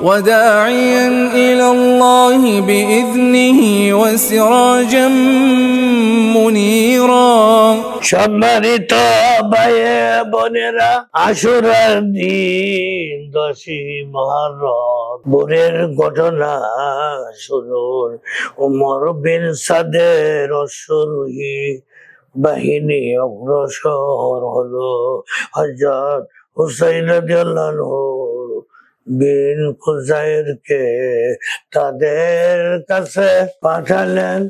وداعيا إلى الله بإذنه وسراجا منيرا সম্মানিত ভাই বোনেরা, আশুরার দিন 10ই মুহররম ভোরের ঘটনা শুনুন। উমর বিন সাদের অশ্বারোহী বাহিনী অগ্রসর হলো হযরত হুসাইন রাদিয়াল্লাহু বিন খুজাইরকে তাদের কাছে পাঠালেন।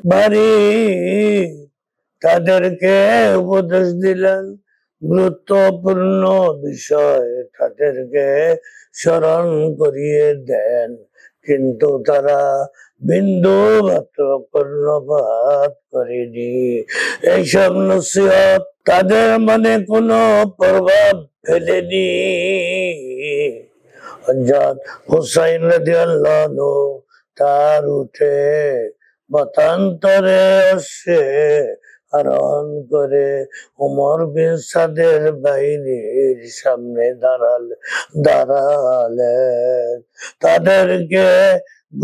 তাদেরকে উপদেশ দিলেন, গুরুত্বপূর্ণ বিষয় তাদেরকে স্মরণ করিয়ে দেন, কিন্তু তারা বিন্দু মাত্র কর্ণপাত করেনি। এইসব নসিহত তাদের মনে কোনো প্রভাব ফেলেনি। হযরত হুসাইন রাদিয়াল্লাহু তার উঠে মতান্তরে অশ্বে আরোহণ করে উমর বিন সাদের বাহিনীর সামনে দাঁড়ালেন। তাদেরকে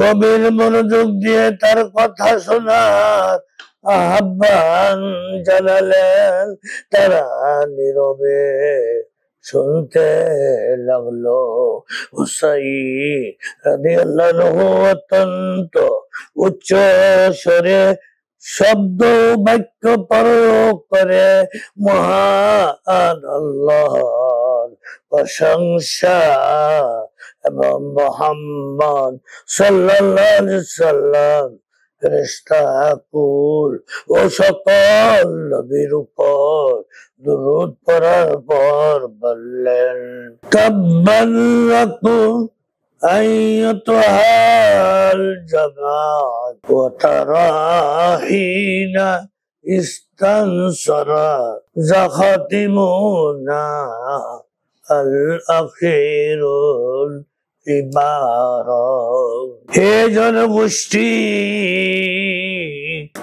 গভীর মনোযোগ দিয়ে তার কথা শোনার আহ্বান জানালেন। তারা নীরবে শুনতে লাগলো। হুসাইন রাদিয়াল্লাহু অত্যন্ত উচ্চ স্বরে শব্দ বাক্য প্রয়োগ করে মহান আল্লাহর প্রশংসা এবং মুহাম্মদ সাল্লাল্লাহু আলাইহি সাল্লাম ফেরেশতা কুল ও সকল নবীর উপর দুরূদ পড়ার পর বললেন, তাব্বান লাকুম আইয়াতুহাল জামাত ওয়া তারাহিনা ইস্তানসারা যাখাতিমুনা আল আখিরুল ইবারা। হে জনগোষ্ঠী,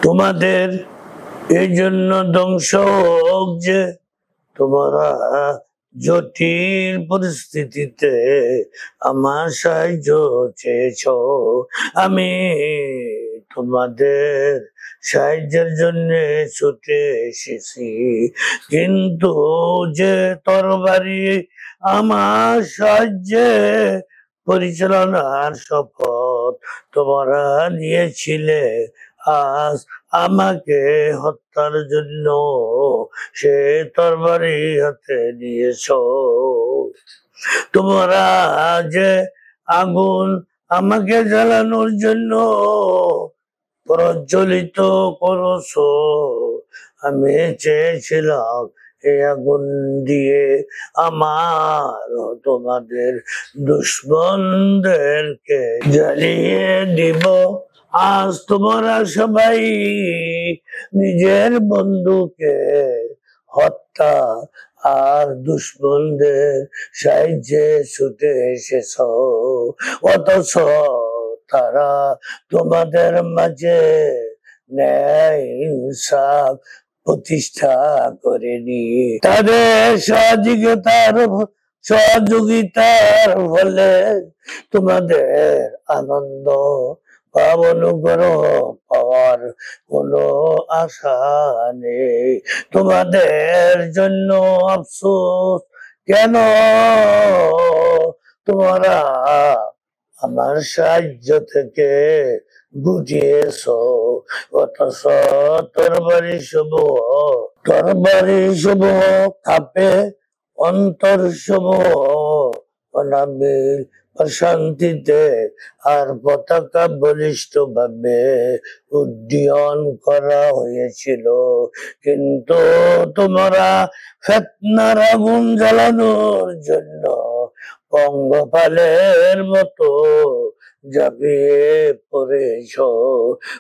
তোমাদের এই জন্য ধ্বংস হোক যে তোমরা জটিল পরিস্থিতিতে আমার সাহায্য চেয়েছ। আমি তোমাদের সাহায্যের জন্য ছুটে এসেছি, কিন্তু যে তরবারি আমার সাহায্যে পরিচালনার শপথ তোমরা নিয়েছিলে, আজ আমাকে হত্যার জন্য সে তরবারি হাতে নিয়েছ। তোমরা যে আগুন আমাকে জ্বালানোর জন্য প্রজ্বলিত করছ, আমি চেয়েছিলাম এই আগুন দিয়ে আমার তোমাদের দুশমনদেরকে জ্বালিয়ে দিব। আজ তোমরা সবাই নিজের বন্ধুকে হত্যা আর দুশমনদের সাহায্যে ছুটে এসেছ, অথচ তারা তোমাদের মাঝে ন্যায় ইনসাফ প্রতিষ্ঠা করেনি। তাদের সহযোগিতার ফলে তোমাদের আনন্দ বা অনুগ্রহ পাওয়ার কোনো আশা নেই। তোমাদের জন্য আফসোস কেন? তোমরা আমার সাহায্য থেকে বুঝিয়েছ, অথচ তরবারি সমূহ কাঁপে, অন্তর সমূহ অনাবিল প্রশান্তিতে আর পতাকা বলিষ্ঠ ভাবে উড্ডীয়ন করা হয়েছিল, কিন্তু তোমরা ফিতনার আগুন জ্বালানোর জন্য পঙ্গপালের মতো ঝাঁপিয়ে পড়েছ।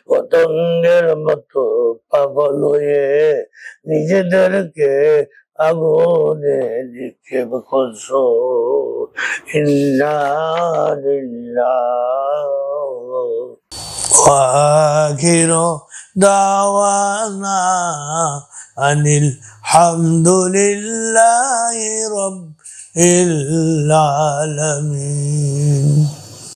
পতঙ্গের মতো পাগল হয়ে নিজেদেরকে আগুনে নিক্ষেপ করছো। ইন্না লিল্লাহি ওয়া আখিরু দাওয়ানা আনিল হামদুলিল্লাহি রাব্বিল আলামিন।